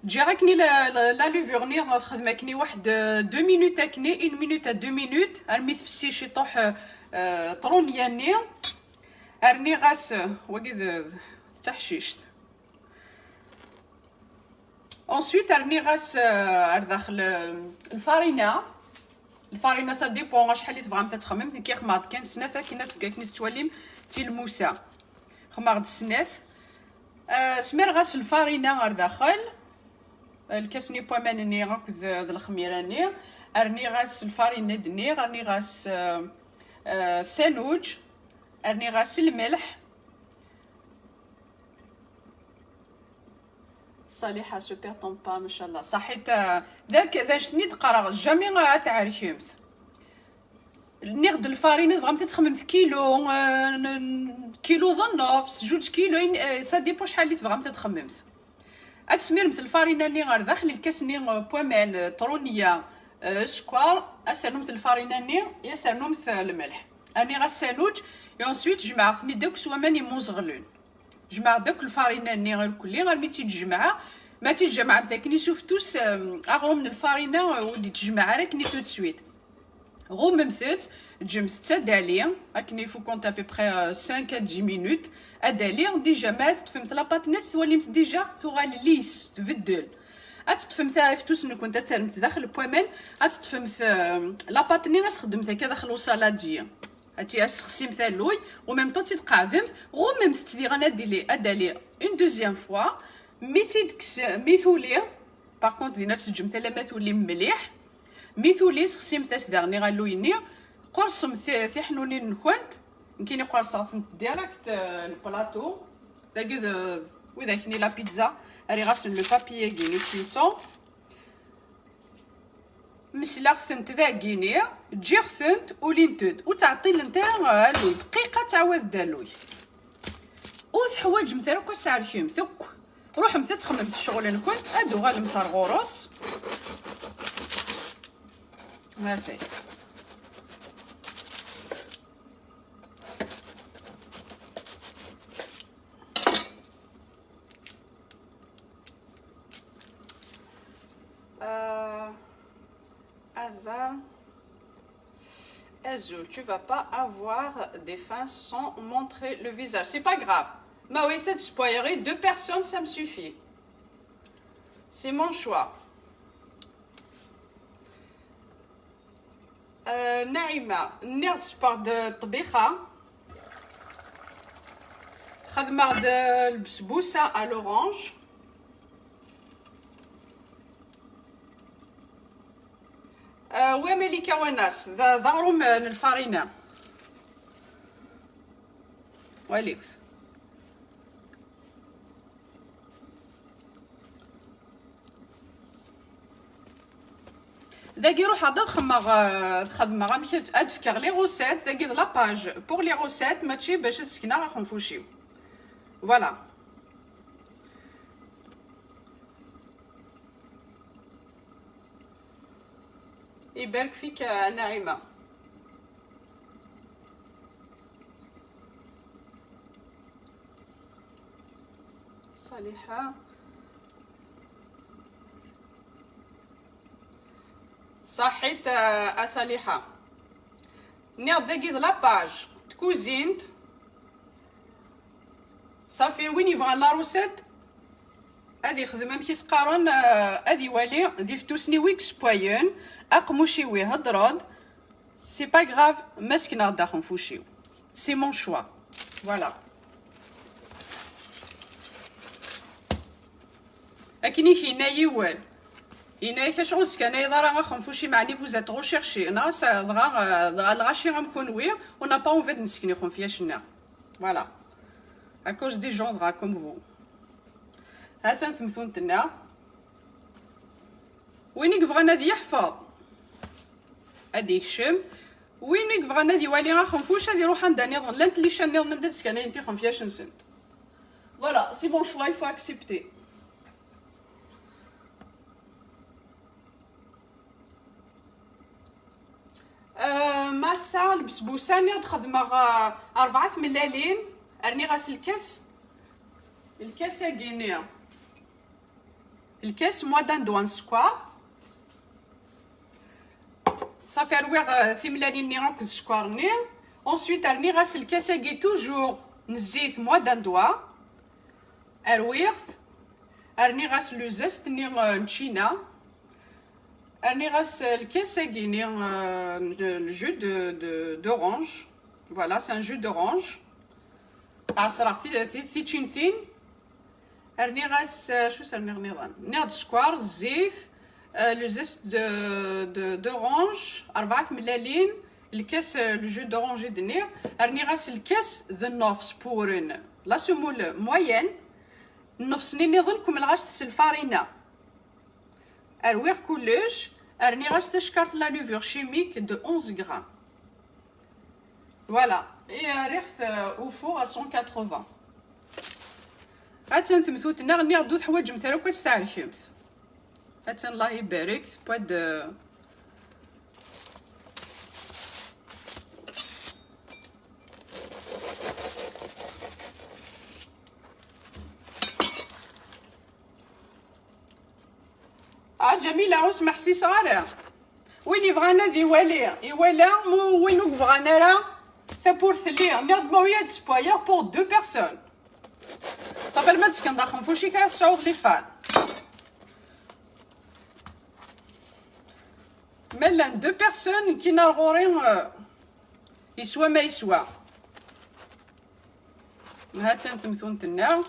تجي غاكني لا لوفورني غتخدم كني واحد 2 مينوت اكني 1 مينوت 2 مينوت ارمي تفسي شي طوح طرونياني ارني غاس وكي تحشيشت انسويت ارني غاس داخل الفارينه سا ديبون شحال اللي تبغى تخمم كي خماض كان سنافه كي كني توليم تيلموسه خماض سناف سمير غاس الفارينه داخل الكاسني بومانني هاكد الخميراني ارني غاس الفارينه دني ارني غاس سانوج ارني غاس الملح صالحه سوبر طومبا ما شاء الله صحيت داك ذا شني تقرا جامي تعرفيمت نغد الفارينه بغا تخممت كيلو كيلو ظنوف 2 كيلو سا ديبو شحال اللي تبغى نتا تخممت. تسميرمت الفارينه ني غير داخل الكاس ني بوميل طرونيه سكوار اسالنمت الفارينه ني يسالنمت الملح اني غسالوج اونسويت جمعتني داك سوا ماني موزغلون جمع داك الفارينه ني غير كلي غير مي تيتجمع ما تيتجمع مثاكني شفتوس اغرو من الفارينه ودي تجمع راكني تو سويت غوممثت جمت تدالي راكني فو كونت ا بي بري 5 ا 10 مينوت ادالي ديجا مات تفهمت لاباطنيت توليمت ديجا ثوغال ليس تبدل اتفهمت عرفتوس انك كنت ترمت داخل البواميل اتفهمت لاباطني غاش خدمتها كذا داخل وصالاديه هاتي اسخسيم ثالوي وميم طون تيتقعدمت غوممت تدي غندير ادالي اون دوزيام فوا ميتيدكس ميثولي باغ كونت دينا تسجم ثلا ماثولي مليح ميثولي سخسيم تاس داغني غالويني قرصم ثي حنونين نكونت كاين قرصات ديريكت البلاطو داكيز وإذا كني لا بيتزا راه غاسل لو بابيي كي لو كيسون مسلا خسنت ذا كيني تجي خسنت ولينتود وتعطي لنتا الوي دقيقه تعاود دالوي وتحواج مثلا كو ساعه الحيم ثك روح متى تخمم الشغل اللي كنت ادو غالمطر غوروس ما في Azul, tu vas pas avoir des fins sans montrer le visage. C'est pas grave. Mais oui, cette spoilerie, 2 personnes, ça me suffit. C'est mon choix. Naïma, nerd sport de طبيخة خدمة de البسبوسة à l'orange. وملكة وناس ظهروا من الفارينة وليكس ذاكي روح هذا خدمة غامشي ادفكر لي غوسيت ذاكي لاباج بور لي غوسيت ماشي باش تسكنا غنفوشيو فوالا يبارك فيك نعيمة. صالحة صحيت صالحة نيض داكيد لاباج تكوزينت صافي وين يبغى لا روسيت هادي خدمه مكيس قارون هادي والي دي فتوسني ويكس بوين اقموشي وي هضرود سي با غراف ماسكنا غدا خنفوشيو سي مون شوا فوالا اكني فينا يوال هنا كشغل سكانا يضرا غنفوشي معني فوزات غو شيرشي انا دغا الغاشي غنكون وي ونا با اون فيت نسكني خون فيها شنا فوالا à cause des gens comme vous. هات نتمثونتنا وينك بغانا ذي يحفظ هادي يكشم وينك بغانا ذي والي غا خنفوش هادي روح عندها نظن لانت اللي شان نظن ندير سكانه انت خنفياش نسنت فوالا سي بون شوا يفو اكسبتي ماسا البسبوسه ني خدمه 4 ملالين ارني غاسل الكاس كينيا الكاس موادان دوان سكوار صافي رويغ ثملانين ني غنكد سكوار ني اونسويت ارني غاسل الكاس كي توجور نزيت موادان دوا ارويغ ارني غاسل لو زست ني نتشينا ارني غاسل الكاس كيني الجو d'orange فوالا سي ان جو d'orange عصرة في تشينثين ارني غاس شو سرني غنيضان نيض سكوار زيت لو زيت دورانج 4 ملالين الكاس لو جو دورانج دنير ارني غاس الكاس ذا نوفس بورن لا سمول موين نفس نظنكم الغاس الفارينه ارويغ كلش ارني غاس تشكرت لا لوفور شيميك دو 11 غرام فوالا ريحت او فوغ 180. هاتن ثمثوتنا غني غدو حوايج مثلا كاش تاع الشمس. هاتن الله يبارك بواد جميلة عوس محسي صغار وين يبغانا ذي يوالا وين بغانا راه سابور ثلي ميرد مويا سبويا بور دو بيرسون صافي ما تسكن ضخم فوشي كاع تصعود لي فان مالا دو بيرسون كينا الغورين يسوى ما يسوى. هاتن تمثونتنا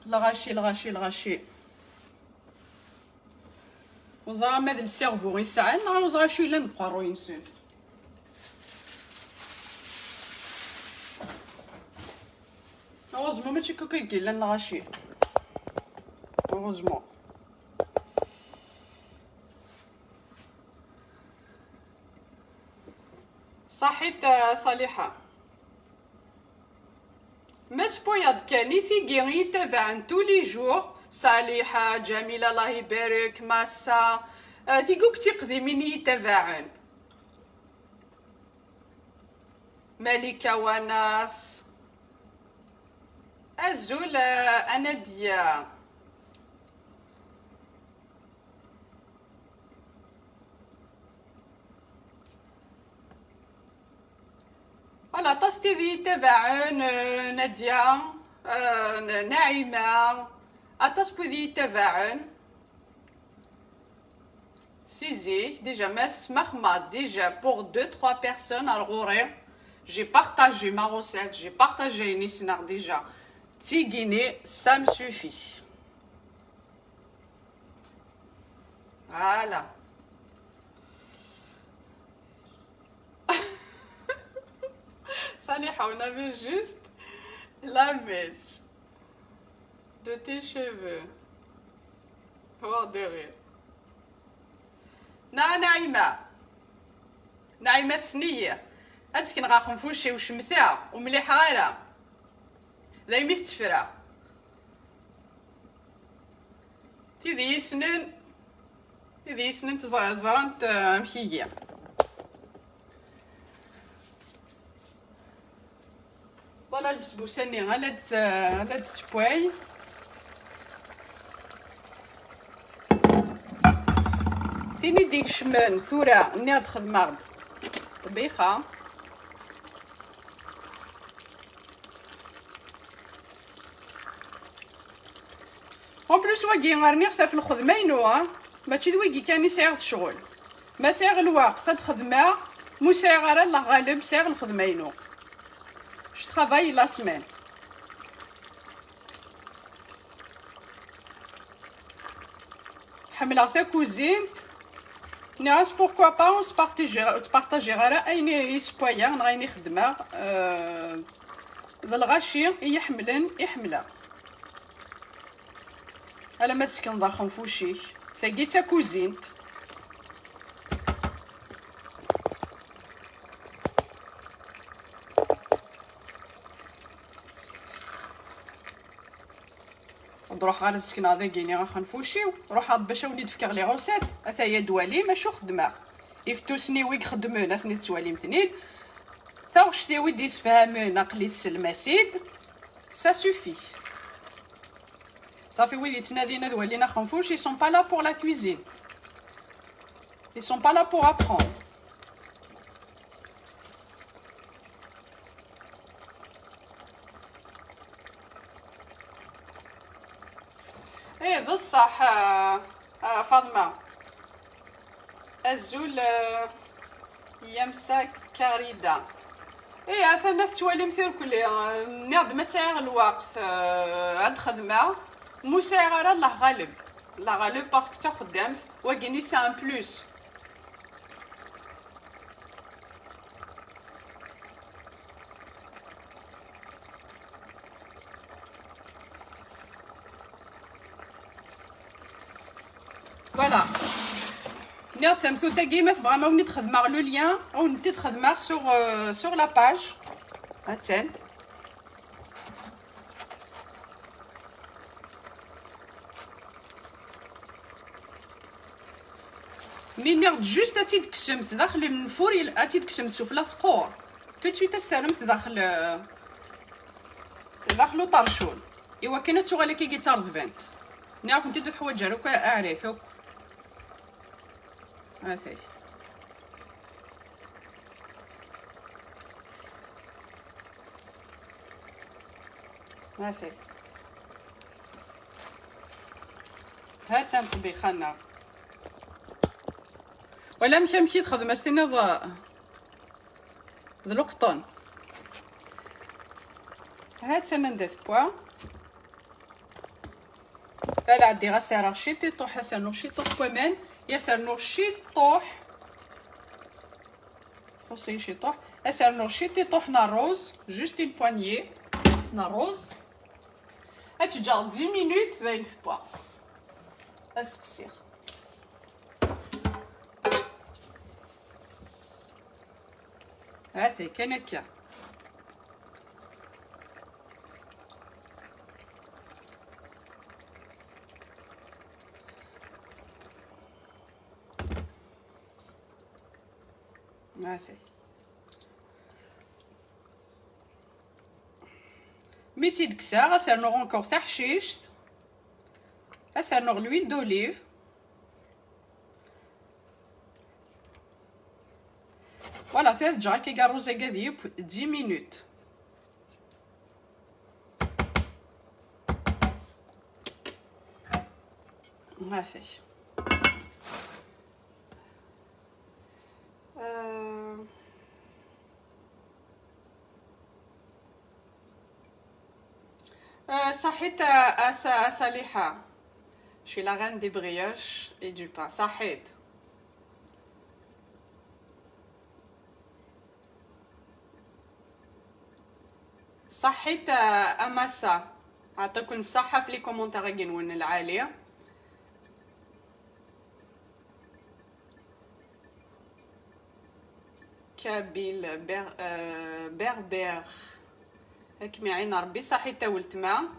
الغاشي وزرا ماذا السيرفو يسعن وزرا شي لا نقرو ينسون. هوزمون ماشي كوكا يقيل لنا غاشي هوزمون. صحيت صالحة مسبويض كاني ثيقي يتابعن تولي جور صالحة جميلة الله يبارك ماسا ثيقوك تقضي من يتابعن ملكة وناس الزول أنا ديا فوالا طاستي ذي تبعن نادية نعيمة أطاس بوذي تبعن سيزي ديجا ماس مخمات ديجا بور دو تخوا بيرسون الغوري j'ai partagé ma recette, j'ai partagé une isnar déjà. Tigini, ça me suffit. Voilà. Saliha, on avait juste la mèche de tes cheveux. Oh, de rire. Naïma. Naïma Tsniya. هاتسكي نغاخن فوشي وشمثا ومليحة غيرها دايما تتفرا تيدي يسنن تزرانت مكيكيا فوالا البسبوساني غالا تتبواي تيني ديك شمان ثورة ني غاد خدمة طبيخة اون بلوس واكي غارني خفاف الخدمه ينوها ماشي دويكي كان يسيغ الشغل ما سيغ الوقت هاد خدمه مو سيغ غير الله غالب سيغ الخدمه ينو جو ترافاي لا سيمين حملة تا كوزينت ناس بوركوا با اون تبارطاجي غير اين يسبويا غايني خدمه ذا الغاشي يحملن على ما تسكن ضخم فوشيك تاقي تا كوزينت نروح غير نسكن هذا كيني غا خنفوشيو روح هاد باش وليد فكر لي غوسيت اثايا دوالي ماشو خدمه يفتوسني ويك خدمون اثني توالي متنيد ثاو شتي ويد يسفهمون اقلي تسلماسيد سا سوفي صافي ويدي تنادينا دوالينا خنفوش ils sont pas là pour la cuisine ils sont pas là pour apprendre ايه بصح فاطمه الزول يمسا كاريدا ايه اثنا توالي مثير كلي نعد مساغ الوقت هاد خدمه موسى غير الله غالب باسكو تا خدامت واكيني سي ان بلوس فوالا نيا تمثو تاكي ما تبغى ما وني تخدمها لو ليان او نتي تخدمها سور لا باج هاتسان مي نيغ جوست اتي تكسمت داخل النفور اتي تكسمت سفلا ثقور تو تسويت تستلمت داخل طرشول ايوا كاينه تغالي كي جيتار دفنت نيا كنتي دو حوايج هاك اعريك هاتي هاتي هات طبيخنا ولا مشي تخدم السنه ذا القطن هات انا ندير بوا لا عندي غا سير شيتي طوح سير شيتو كمان يا سير شيطوح وصي شيطوح سير شيتي طوحنا روز جوست اون بوانيي نا روز هاتجا 10 مينوت باين في بوا اسقسير هاتي كان هكا هاتي ميتي دكسا غاسيرنوغ انكور تاع حشيشت غاسيرنوغ لويل دوليف فوالا فيها تجا كي كاروزا كاذيب 10 مينوت هافي صحيت صالحة je suis la reine des brioches et du pain صحيت صحيت اماسا عطيكم الصحة في لي كومونتير كنون العالية كابيل بربر هاك معين ربي صحيت ولتما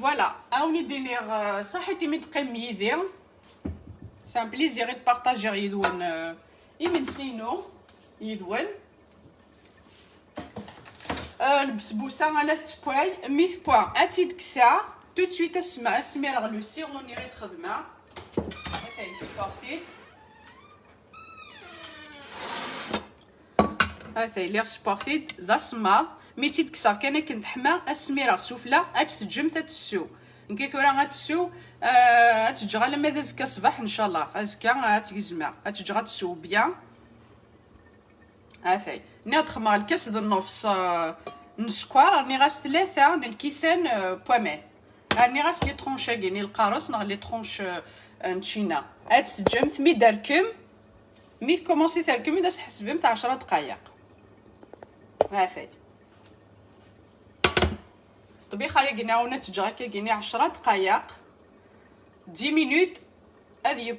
فوالا اوني دينيغ صحيتي متقيم يدي سان بليزير تبارطاجيغ يدون يمنسينو يدون البسبوسه انا تبواي ميث بوان اتي دكسا تو سويت اسمي راه لو سيروني غير تخدمها هاي سبورتيت هاي لي سبورتيت ذا سما ميتي دكسا كان كنت حما اسمي راه سفله اتسجم تتسو نكي ثورا غتسو اتجغا لما دازكا صباح ان شاء الله ازكا تيزما اتجغا تسو بيان هاي ني تخمر الكاس د النص نسكوار راني غاس 3 الكيسان بوامان راني غاس لي طرونش كاينين القاروس نغ لي طرونش نتشينا اتسجم ثمي داركم مي كومونسي تركم داس تحسبهم تاع 10 دقائق هاي طبيخه يا قناونه تجا كي 10 دقائق 10 مينوت هذه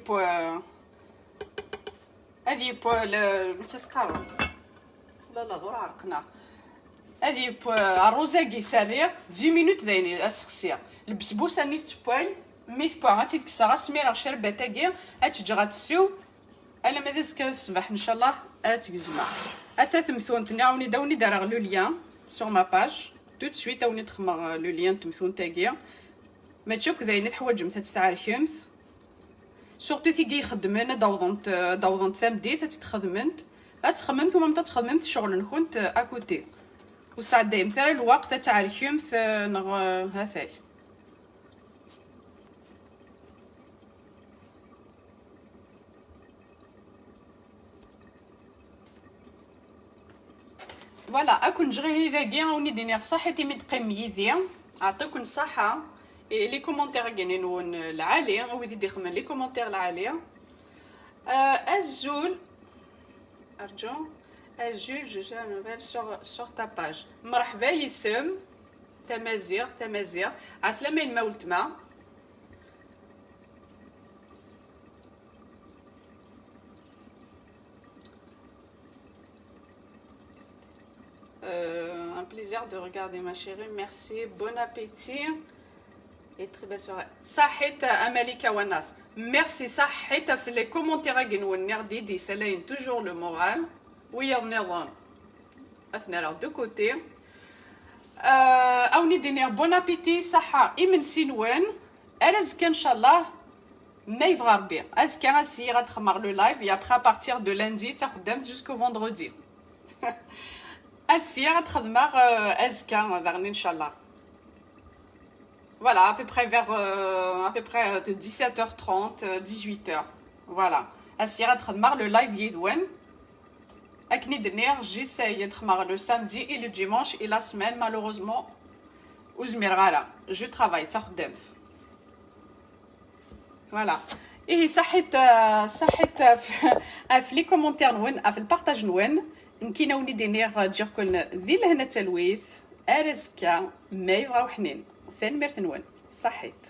بو تسكارو لا دور عرقنا هذه بو الروزاكي سرير 10 مينوت ذايني اسخسيا البسبوسه نيت تبوين ميت بو غاتي تكسا سميره شربه تاكي هاتجي غتسيو الا ما دازك الصباح ان شاء الله تكزما اتثمثون تناوني داوني دار لو ليان سور ما باج tout de suite اوني تخمر لو ليان تمثون تاكيا ما تشوك ذاين تحوجم تتعرفيمت سورتو تيجي يخدمنا داوضنت ثمديت تخدمنت تخممت وما تخممت شغل نكونت اكوتي وساعات دايم ثرى الوقت تعرفيمت نغ هاثاي فوالا اكون جغي ذاكيا وني دينيغ صحتي متقيم يدي عطيكم الصحه لي كومونتير كاينين العالي ويدي يخمن لي كومونتير العاليه Azul, argent, Azul, je suis nouvelle sur ta page. مرحبا يسم تمازيغ عسلامة ما ولتما. Un plaisir de regarder ma chérie, merci, bon appétit et très belle soirée. صحيت أماليكا والناس. Merci صحيت في les commentaires قنونير ديدي سلاين toujours le moral. ويا النظام أثناء de côté. أوني دينير bon appétit صحة إمن سينوان أرزك إن شاء الله ما يبغى ربي أزكى غنسيي غتخمر لو لايف et après à partir de lundi تخدم jusqu'au vendredi. أزكى غتخدمر أزكى داغني إن شاء الله. Voilà, à peu près vers à peu près 17h30, 18h. Voilà. Asira tkhadmar le live yedwen. Akni dernier, j'essaye de le samedi et le dimanche et la semaine malheureusement ouzmirgala. Je travaille تخدم. Voilà. Et صحيت في les commentaires نوين في البارطاج نوين نكيناوني دينير تجيكم ذي لهنا تلويث أرزكا ما يبغاو حنين ثاني مرتنون صحيت.